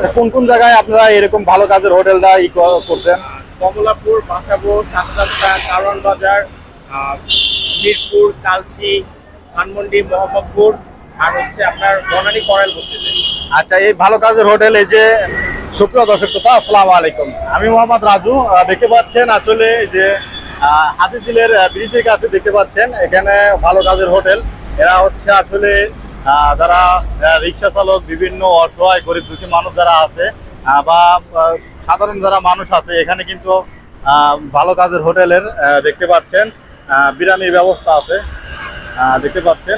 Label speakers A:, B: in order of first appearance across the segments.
A: আচ্ছা, কোন কোন জায়গায় আপনারা এরকম ভালো কাজের হোটেলটা করতেন?
B: কমলাপুর, বাসাবো, সাতরাস্তা, কারওয়ান বাজার, মিরপুর, কালসি, ধানমন্ডি, মোহাম্মদপুর, আর হচ্ছে আপনার বনানী করাইল বস্তিতে।
A: আচ্ছা, এই ভালো কাজের হোটেল, এই যে সুপ্রিয় দর্শক শ্রোতা, আসসালামু আলাইকুম। আমি মোহাম্মদ রাজু। দেখতে পাচ্ছেন আসলে যে হাতিঝিলের ব্রিজের কাছে দেখতে পাচ্ছেন এখানে ভালো কাজের হোটেল। এরা হচ্ছে আসলে যারা রিক্সা চালক, বিভিন্ন অসহায় গরিব দুঃখী মানুষ যারা আছে বা সাধারণ যারা মানুষ আছে, এখানে কিন্তু ভালো কাজের হোটেলের দেখতে পাচ্ছেন বিরিয়ানির ব্যবস্থা আছে। দেখতে পাচ্ছেন,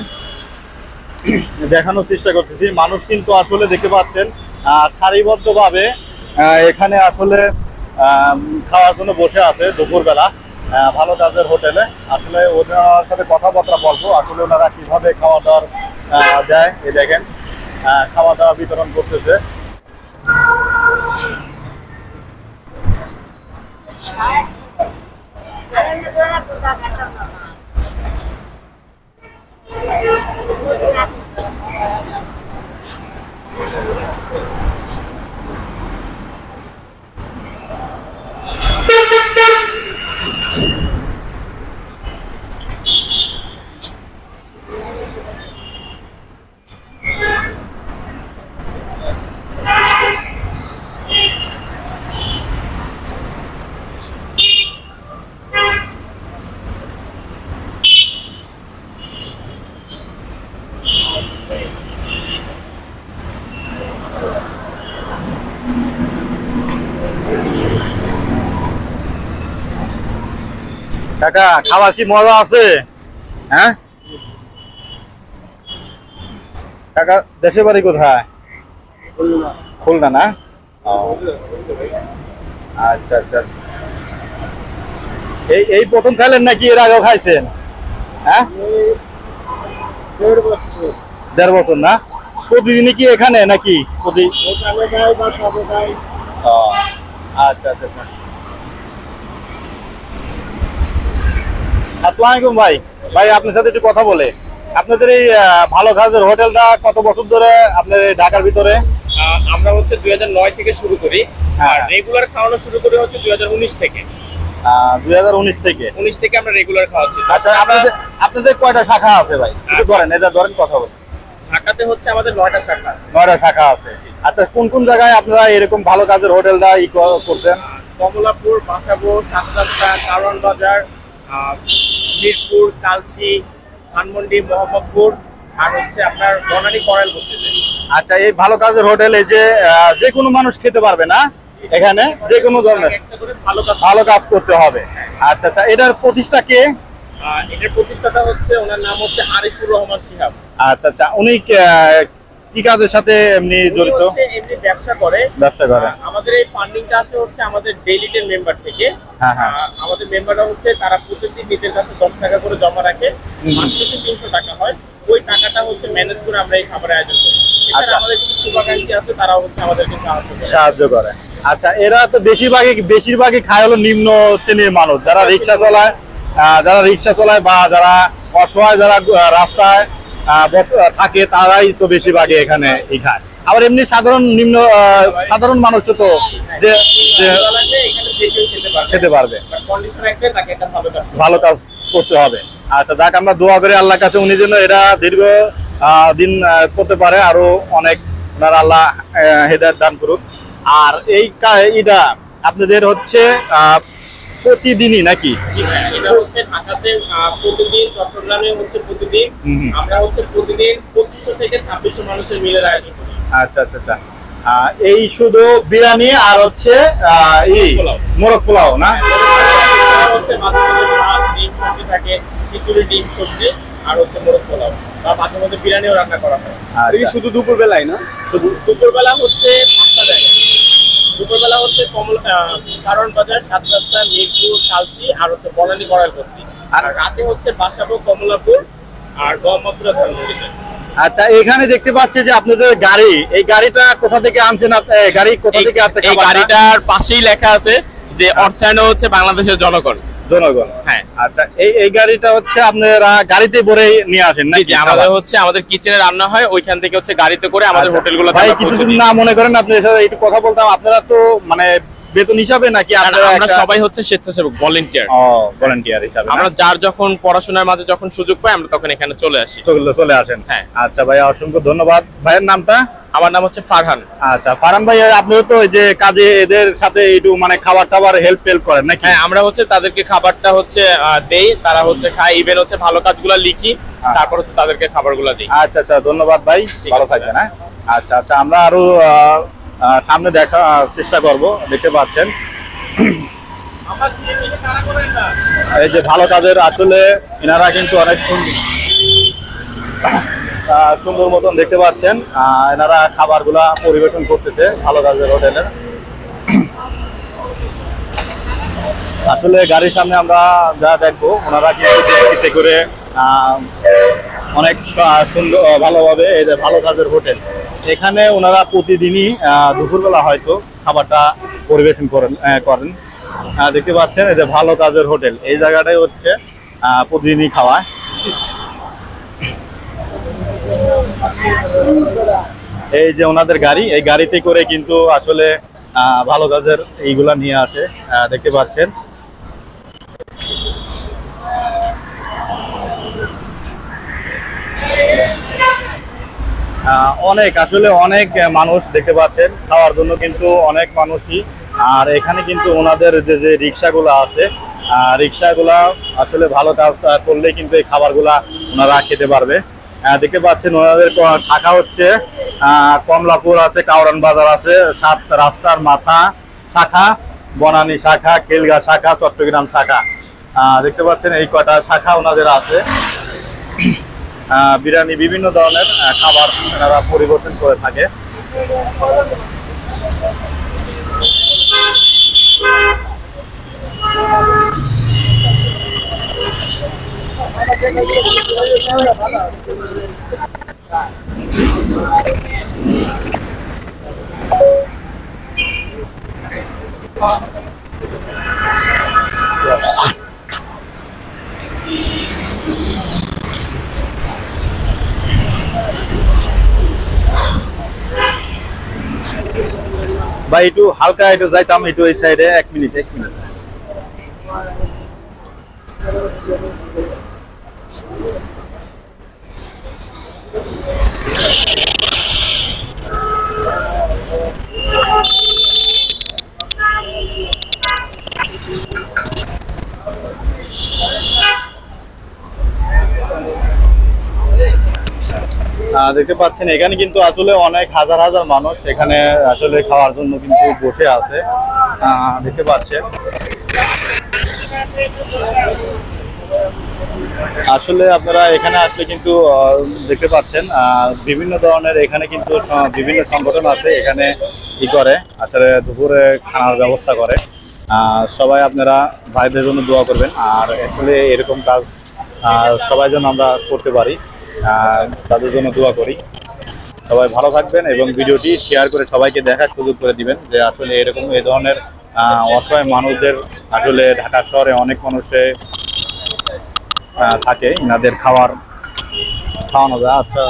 A: দেখানোর চেষ্টা করতেছি। মানুষ কিন্তু আসলে দেখতে পাচ্ছেন সারিবদ্ধভাবে এখানে আসলে খাওয়ার জন্য বসে আছে দুপুরবেলা ভালো কাজের হোটেলে। আসলে ওনার সাথে কথাবার্তা বলবো, আসলে ওনারা কিভাবে খাওয়া দাওয়ার দেয়। এই দেখেন খাওয়া দাওয়া বিতরণ করতেছে। কাকা, খাবার কি মজা আছে? হ্যাঁ কাকা, দেশের বাড়ি কোথায়? খুলনা না? আচ্ছা আচ্ছা। এই প্রথম খাইলেন নাকি এর আগেও খাইছেন? হ্যাঁ, 1.5 বছর না? প্রতিদিনই কি এখানে নাকি? আচ্ছা আচ্ছা। আসসালামু আলাইকুম ভাই। ভাই, আপনার সাথে একটু কথা বলে, আপনাদের এই ভালো কাজের হোটেলটা কত বছর ধরে আপনার ঢাকার ভিতরে?
B: আমরা হচ্ছে 2009 থেকে শুরু করি, আর রেগুলার খাওয়ানো শুরু করি হচ্ছে 2019 থেকে।
A: 2019 থেকে?
B: 19 থেকে আমরা রেগুলার খাওয়াচ্ছি।
A: আচ্ছা, আপনাদের কয়টা শাখা আছে ভাই? একটু ধরেন, এটা ধরেন কথা বলেন।
B: ঢাকাতে হচ্ছে আমাদের 9টা শাখা আছে।
A: 9টা শাখা আছে। আচ্ছা, কোন কোন জায়গায় আপনারা এরকম ভালো কাজের হোটেলটা করতেন?
B: কমলাপুর, বাসাবো, সাতরাস্তা, কারওয়ান বাজার, মিরপুর, কালসি, ধানমন্ডি, মোহাম্মদপুর, আর হচ্ছে আপনার বনানী করাইল বস্তিতে।
A: আচ্ছা, এই ভালো কাজের হোটেল, এই যে কোনো মানুষ খেতে পারবে না? এখানে যে কোনো ধরনের ভালো কাজ করতে হবে। আচ্ছা আচ্ছা, এটার প্রতিষ্ঠা কে?
B: এটার প্রতিষ্ঠাতা হচ্ছে, ওনার নাম হচ্ছে আরিফুর রহমান শিহাব।
A: আচ্ছা আচ্ছা, উনি কি কাজের সাথে এমনি জড়িত?
B: এমনি ব্যবসা করে। আমাদের এই ফান্ডিংটা আসে হচ্ছে আমাদের ডেইলিটের মেম্বার থেকে। আমাদের মেম্বাররা হচ্ছে তারা প্রতিদিন নিজের কাছে 10 টাকা করে জমা রাখে, মাসে 300 টাকা হয়। ওই টাকাটা হচ্ছে ম্যানেজ করে আমরা এই খাবারের আয়োজন করি। এছাড়া আমাদের কিছু শুভাকাঙ্ক্ষী আছে, তারা হচ্ছে আমাদেরকে
A: সাহায্য করে। আচ্ছা, এরা তো বেশিরভাগই খায় হলো নিম্ন শ্রেণীর মানুষ, যারা রিক্সা চালায় বা যারা অসহায়, যারা রাস্তায় থাকে, তারাই তো বেশিরভাগই এখানে খায়। আবার এমনি সাধারণ মানুষ তো যে খেতে পারবে, ভালো কাজ করতে হবে। আচ্ছা, যাক, আমরা দোয়া করি আল্লাহর কাছে উনি যেন এরা দীর্ঘ দিন করতে পারে, আরো অনেক ওনারা আল্লাহ হেদায়েত দান করুক। আর এইটা আপনাদের হচ্ছে প্রতিদিনই নাকি?
B: এটা হচ্ছে ঢাকাতে প্রতিদিন, চট্টগ্রামে হচ্ছে প্রতিদিন। আমরা হচ্ছে প্রতিদিন 2500 থেকে 2600 মানুষের মিলের আয়োজন করি।
A: আচ্ছা আচ্ছা আচ্ছা। এই শুধু বিরিয়ানি আর হচ্ছে মোরগ পোলাও না?
B: হচ্ছে মাঝে মাঝে ভাত, ডিম, সবজি থাকে, খিচুড়ি, ডিম, সবজি, আর হচ্ছে মোরগ পোলাও, বা মাঝে মধ্যে বিরিয়ানিও রান্না করা হয়।
A: শুধু দুপুরবেলায় না?
B: শুধু দুপুরবেলা হচ্ছে 5টা জায়গায়। দুপুরবেলা হচ্ছে কারওয়ান বাজার, সাতরাস্তা, মিরপুর, কালসি, আর হচ্ছে বনানী করাইল বস্তি। আর রাতে হচ্ছে বাসাবো, কমলাপুর, আর মোহাম্মদপুর, ধানমন্ডিতে।
A: আচ্ছা, এখানে দেখতে পাচ্ছি যে আপনাদের গাড়ি, এই গাড়িটা কোথা থেকে আনছেন? গাড়ি কোথা থেকে আসছে?
B: এই গাড়িটার পাশেই লেখা আছে যে অর্থায়ন হচ্ছে বাংলাদেশের জনগণ।
A: জনগণ।
B: হ্যাঁ।
A: আচ্ছা, এই গাড়িটা হচ্ছে আপনারা গাড়িতে করে নিয়ে আসেন
B: জি
A: নাকি?
B: জি, আমাদের হচ্ছে আমাদের কিচেনে রান্না হয়, ওইখান থেকে হচ্ছে গাড়িতে করে আমাদের
A: আচ্ছা।
B: হোটেলগুলোতে
A: ভাই
B: আমরা
A: কিছু
B: পৌঁছে
A: যদি
B: দিই।
A: না মনে করেন আপনাদের সাথে একটু কথা বলতাম, আপনারা তো মানে বেতন হিসাবে নাকি
B: কারণ
A: আপনারা
B: আমরা
A: একটা-
B: সবাই হচ্ছে স্বেচ্ছাসেবক, ভলান্টিয়ার।
A: ও ভলান্টিয়ার হিসাবে
B: আমরা যার যখন পড়াশোনার মাঝে যখন সুযোগ পাই আমরা তখন এখানে চলে আসি।
A: চলে আসেন।
B: হ্যাঁ।
A: আচ্ছা ভাইয়া, অসংখ্য ধন্যবাদ। ভাইয়ের নামটা?
B: আমার নাম হচ্ছে ফারহান।
A: আচ্ছা ফারহান ভাই, আপনিও তো এই যে কাজে এদের সাথে একটু মানে খাবার টাবার হেল্প করেন নাকি?
B: হ্যাঁ, আমরা হচ্ছে তাদেরকে খাবারটা হচ্ছে দেই, তারা হচ্ছে খায়, ইভেন হচ্ছে ভালো কাজগুলো লিখি, তারপর হচ্ছে তাদেরকে খাবারগুলো দিই।
A: আচ্ছা আচ্ছা, ধন্যবাদ ভাই,
B: ঠিক
A: ভালো
B: আছে,
A: থাকবেন। হ্যাঁ, আচ্ছা আচ্ছা, আমরা আরো সামনে দেখা চেষ্টা করব। দেখতে পাচ্ছেন এই যে ভালো কাজের, আসলে এনারা কিন্তু অনেক সুন্দর মতন দেখতে পাচ্ছেন এনারা খাবারগুলা পরিবেশন করতেছে ভালো কাজের হোটেলের। আসলে গাড়ির সামনে আমরা যা দেখবো, ওনারা কিন্তু গাড়িতে করে অনেক সুন্দর ভালোভাবে, এই যে ভালো কাজের হোটেল, এখানে ওনারা প্রতিদিনই দুপুরবেলা হয়তো খাবারটা পরিবেশন করেন। দেখতে পাচ্ছেন এই যে ভালো কাজের হোটেল, এই জায়গাটাই হচ্ছে প্রতিদিনই খাওয়া। এই যে ওনাদের গাড়ি, এই গাড়িতে করে কিন্তু আসলে ভালো কাজের এইগুলা নিয়ে আসে। দেখতে পাচ্ছেন অনেক, আসলে অনেক মানুষ দেখতে পাচ্ছেন খাওয়ার জন্য, কিন্তু অনেক মানুষই। আর এখানে কিন্তু ওনাদের যে রিক্সাগুলো আছে, রিক্সাগুলা আসলে ভালো কাজ করলে কিন্তু এই খাবারগুলা ওনারা খেতে পারবে। দেখতে পাচ্ছেন ওনাদের শাখা হচ্ছে কমলাপুর আছে, কাউরান বাজার আছে, 7 রাস্তার মাথা শাখা, বনানী শাখা, খেলগা শাখা, চট্টগ্রাম শাখা। দেখতে পাচ্ছেন এই কটা শাখা ওনাদের আছে। বিরিয়ানি, বিভিন্ন ধরনের খাবার এনারা পরিবেশন করে থাকে। ভাই একটু হালকা একটু যাইতাম, একটু এই সাইডে, 1 মিনিট। দেখতে পাচ্ছেন এখানে কিন্তু আসলে অনেক হাজার হাজার মানুষ এখানে আসলে খাওয়ার জন্য কিন্তু বসে আছে। দেখতে পাচ্ছেন আসলে আপনারা এখানে আসলে কিন্তু দেখতে পাচ্ছেন বিভিন্ন ধরনের এখানে কিন্তু বিভিন্ন সংগঠন আছে এখানে করে আসলে দুপুরে খানার ব্যবস্থা করে। সবাই আপনারা ভাইদের জন্য দোয়া করবেন, আর আসলে এরকম কাজ সবাই যেন আমরা করতে পারি, তাদের জন্য দোয়া করি। সবাই ভালো থাকবেন এবং ভিডিওটি শেয়ার করে সবাইকে দেখার সুযোগ করে দিবেন যে আসলে এরকম এই ধরনের অসহায় মানুষদের আসলে ঢাকা শহরে অনেক মানুষে থাকে, এনাদের খাওয়ানো যায়। আচ্ছা।